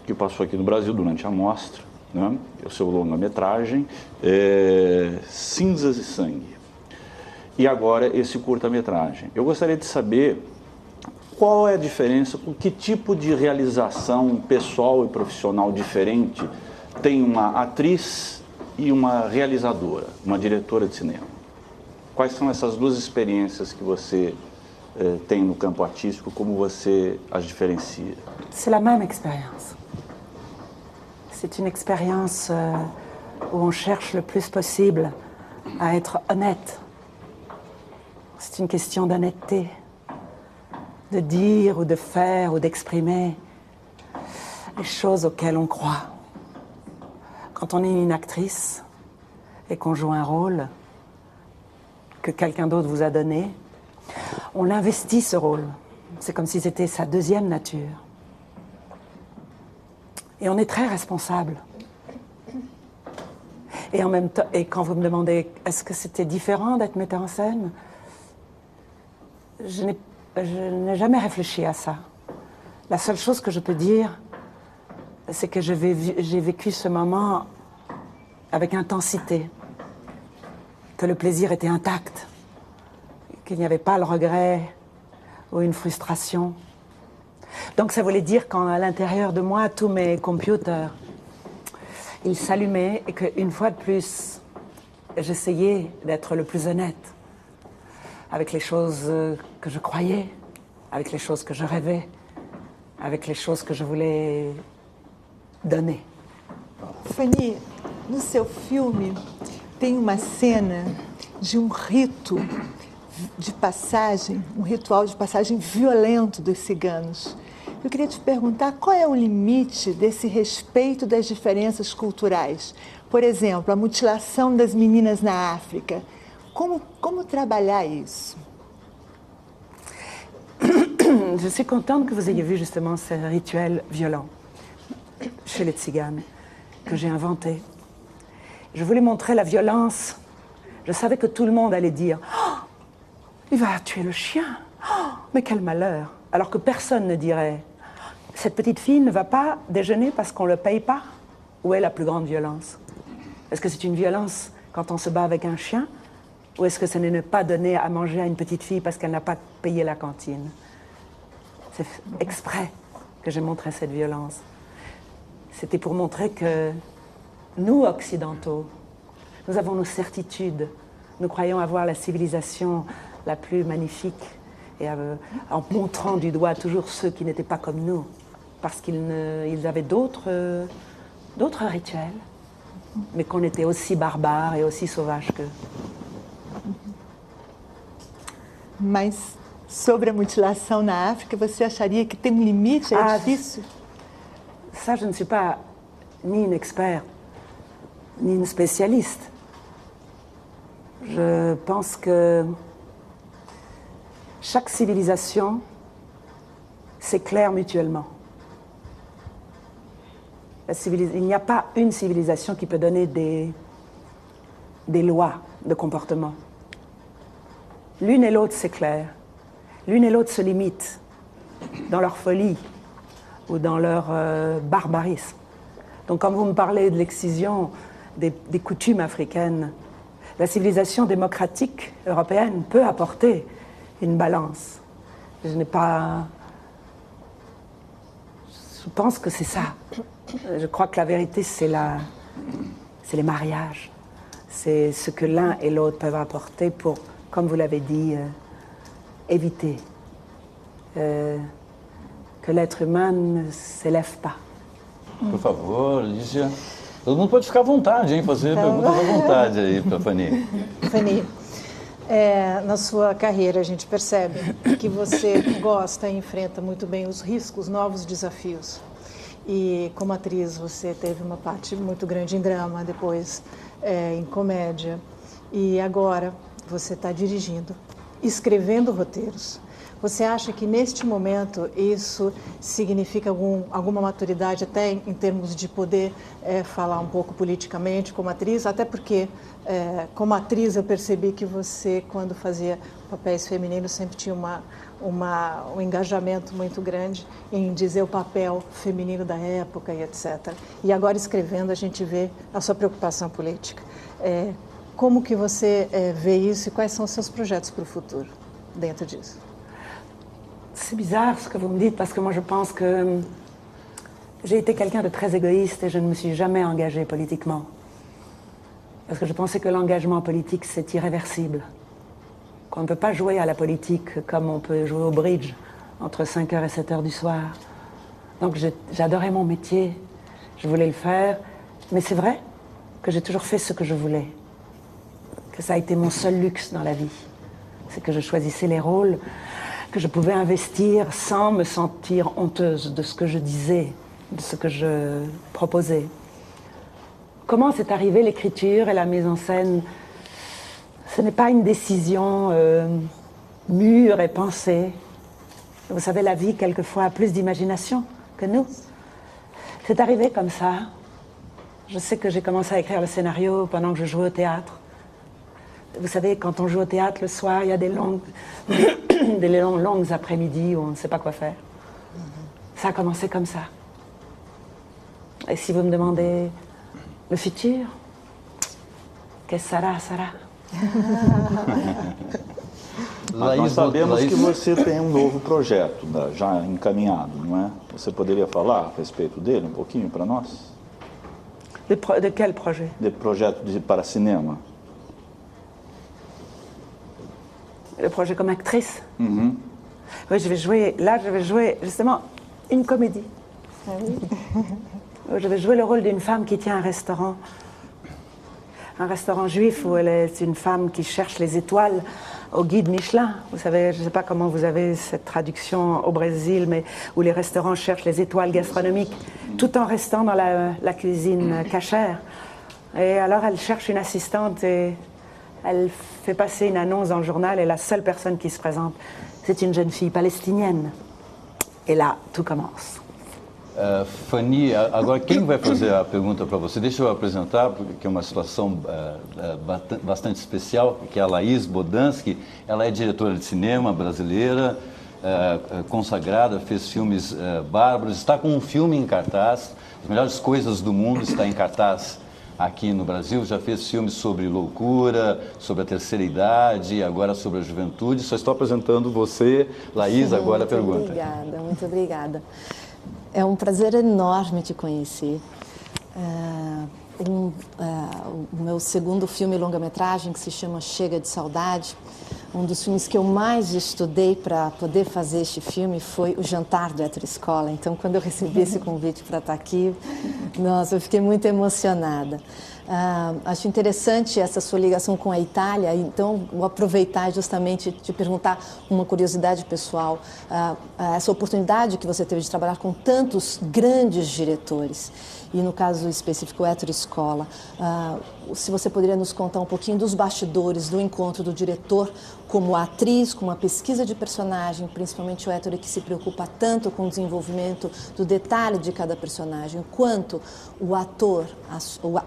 que passou aqui no Brasil durante a mostra, né? O seu longa-metragem, Cinzas e Sangue. E agora esse curta-metragem. Eu gostaria de saber qual é a diferença, com que tipo de realização pessoal e profissional diferente tem uma atriz e uma realizadora, uma diretora de cinema. Quais são essas duas experiências que você tem no campo artístico, como você as différencia? C'est la même expérience. C'est une expérience où on cherche le plus possible à être honnête. C'est une question d'honnêteté, de dire ou de faire ou d'exprimer les choses auxquelles on croit. Quand on est une actrice et qu'on joue un rôle que quelqu'un d'autre vous a donné, on investit ce rôle. C'est comme si c'était sa deuxième nature. Et on est très responsable. Et en même temps, et quand vous me demandez est-ce que c'était différent d'être metteur en scène, je n'ai jamais réfléchi à ça. La seule chose que je peux dire, c'est que j'ai vécu ce moment avec intensité, que le plaisir était intact, qu'il n'y avait pas le regret ou une frustration. Donc ça voulait dire qu'à l'intérieur de moi, tous mes computers, ils s'allumaient et qu'une fois de plus, j'essayais d'être le plus honnête avec les choses que je croyais, avec les choses que je rêvais, avec les choses que je voulais donner. Fanny, no seu filme tem uma cena de rito de passagem, ritual de passagem violento dos ciganos. Eu queria te perguntar qual é o limite desse respeito das diferenças culturais. Por exemplo, a mutilação das meninas na África. Como trabalhar isso? Je suis contente que vous ayez vu justement ce rituel violent chez les Tziganes que j'ai inventé. Je voulais montrer la violence. Je savais que tout le monde allait dire oh, il va tuer le chien. Oh, mais quel malheur. Alors que personne ne dirait cette petite fille ne va pas déjeuner parce qu'on ne le paye pas. Où est la plus grande violence? Est-ce que c'est une violence quand on se bat avec un chien? Ou est-ce que ce n'est ne pas donner à manger à une petite fille parce qu'elle n'a pas payé la cantine? C'est exprès que j'ai montré cette violence. C'était pour montrer que nous, occidentaux, nous avons nos certitudes. Nous croyons avoir la civilisation la plus magnifique et en montrant du doigt toujours ceux qui n'étaient pas comme nous parce qu'ils avaient d'autres rituels, mais qu'on était aussi barbares et aussi sauvages qu'eux. Mas sobre a mutilação na África, você acharia que tem limite? É difícil? Ça, je ne suis pas ni une experte, ni une spécialiste. Je pense que chaque civilisation s'éclaire mutuellement. Il n'y a pas une civilisation qui peut donner des lois de comportement. L'une et l'autre s'éclairent, l'une et l'autre se limitent dans leur folie ou dans leur barbarisme. Donc quand vous me parlez de l'excision des coutumes africaines, la civilisation démocratique européenne peut apporter une balance. Je pense que c'est ça. Je crois que la vérité, c'est les mariages. C'est ce que l'un et l'autre peuvent apporter pour, comme vous l'avez dit, éviter que l'être humain ne s'élève pas. Por favor, Lígia. Todo mundo pode ficar à vontade, hein? Fazer perguntas à vontade aí para a Fanny. Fanny, na sua carreira a gente percebe que você gosta e enfrenta muito bem os riscos, novos desafios. E como atriz você teve uma parte muito grande em drama, depois em comédia. E agora você está dirigindo, escrevendo roteiros. Você acha que neste momento isso significa alguma maturidade até em termos de poder falar um pouco politicamente como atriz? Até porque, como atriz, eu percebi que você, quando fazia papéis femininos, sempre tinha um engajamento muito grande em dizer o papel feminino da época e etc. E agora escrevendo a gente vê a sua preocupação política. Como que você vê isso e quais são os seus projetos para o futuro dentro disso? C'est bizarre ce que vous me dites parce que moi je pense que j'ai été quelqu'un de très égoïste et je ne me suis jamais engagée politiquement. Parce que je pensais que l'engagement politique c'est irréversible. Qu'on ne peut pas jouer à la politique comme on peut jouer au bridge entre 5h et 7h du soir. Donc j'adorais mon métier, je voulais le faire, mais c'est vrai que j'ai toujours fait ce que je voulais. Que ça a été mon seul luxe dans la vie. C'est que je choisissais les rôles que je pouvais investir sans me sentir honteuse de ce que je disais, de ce que je proposais. Comment c'est arrivé l'écriture et la mise en scène? Ce n'est pas une décision mûre et pensée. Vous savez, la vie, quelquefois, a plus d'imagination que nous. C'est arrivé comme ça. Je sais que j'ai commencé à écrire le scénario pendant que je jouais au théâtre. Vous savez, quand on joue au théâtre le soir, il y a des longues après-midi où on ne sait pas quoi faire. Ça a commencé comme ça. Et si vous me demandez le futur, qu'est-ce que ça sera? Nós sabemos que você tem novo projeto já encaminhado, não é? Você poderia falar a respeito dele um pouquinho para nós? De quel projet? De projeto para cinema. Le projet comme actrice. Oui, je vais jouer justement une comédie. Ah oui? Je vais jouer le rôle d'une femme qui tient un restaurant juif où elle est une femme qui cherche les étoiles au guide Michelin. Vous savez, je ne sais pas comment vous avez cette traduction au Brésil, mais où les restaurants cherchent les étoiles gastronomiques, tout en restant dans la cuisine cachère. Et alors elle cherche une assistante et elle fait passer une annonce dans le journal et la seule personne qui se présente, c'est une jeune fille palestinienne. Et là, tout commence. Fanny, agora quem vai fazer a pergunta para você? Deixa eu apresentar, porque é uma situação bastante especial, que é a Laís Bodansky. Ela é diretora de cinema brasileira, consagrada, fez filmes bárbaros, está com um filme em cartaz, As Melhores Coisas do Mundo, está em cartaz aqui no Brasil, já fez filmes sobre loucura, sobre a terceira idade, agora sobre a juventude. Só estou apresentando você, Laís, agora a pergunta. Muito obrigada. É um prazer enorme te conhecer. O meu segundo filme longa-metragem, que se chama Chega de Saudade, um dos filmes que eu mais estudei para poder fazer este filme foi O Jantar do Hétero Escola. Então, quando eu recebi esse convite para estar aqui, nossa, eu fiquei muito emocionada. Acho interessante essa sua ligação com a Itália, então vou aproveitar justamente te perguntar uma curiosidade pessoal, essa oportunidade que você teve de trabalhar com tantos grandes diretores, e no caso específico, o Hétero Escola, se você poderia nos contar um pouquinho dos bastidores do encontro do diretor como atriz, com uma pesquisa de personagem, principalmente o hétero que se preocupa tanto com o desenvolvimento do detalhe de cada personagem, o quanto o ator,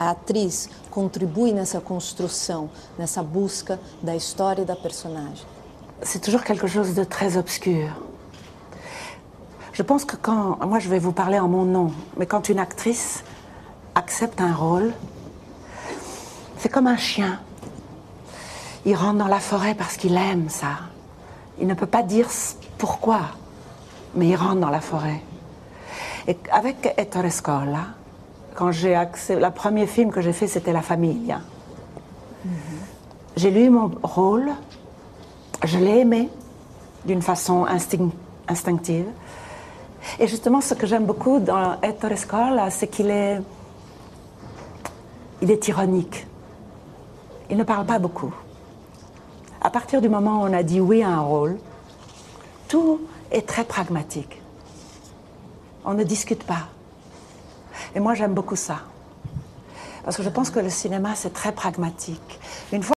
a atriz contribui nessa construção, nessa busca da história e da personagem. C'est toujours quelque chose de très obscur. Je pense que quand, moi je vais vous parler en mon nom, mais quand une actrice accepte un rôle, c'est comme un chien. Il rentre dans la forêt parce qu'il aime ça. Il ne peut pas dire pourquoi, mais il rentre dans la forêt. Et avec Hétero Escola, quand j'ai accepté, le premier film que j'ai fait, c'était La Famiglia. J'ai lu mon rôle, je l'ai aimé d'une façon instinctive. Et justement, ce que j'aime beaucoup dans Hétero Escola, c'est qu'il est ironique. Il ne parle pas beaucoup. À partir du moment où on a dit oui à un rôle, tout est très pragmatique. On ne discute pas. Et moi, j'aime beaucoup ça. Parce que je pense que le cinéma, c'est très pragmatique. Une fois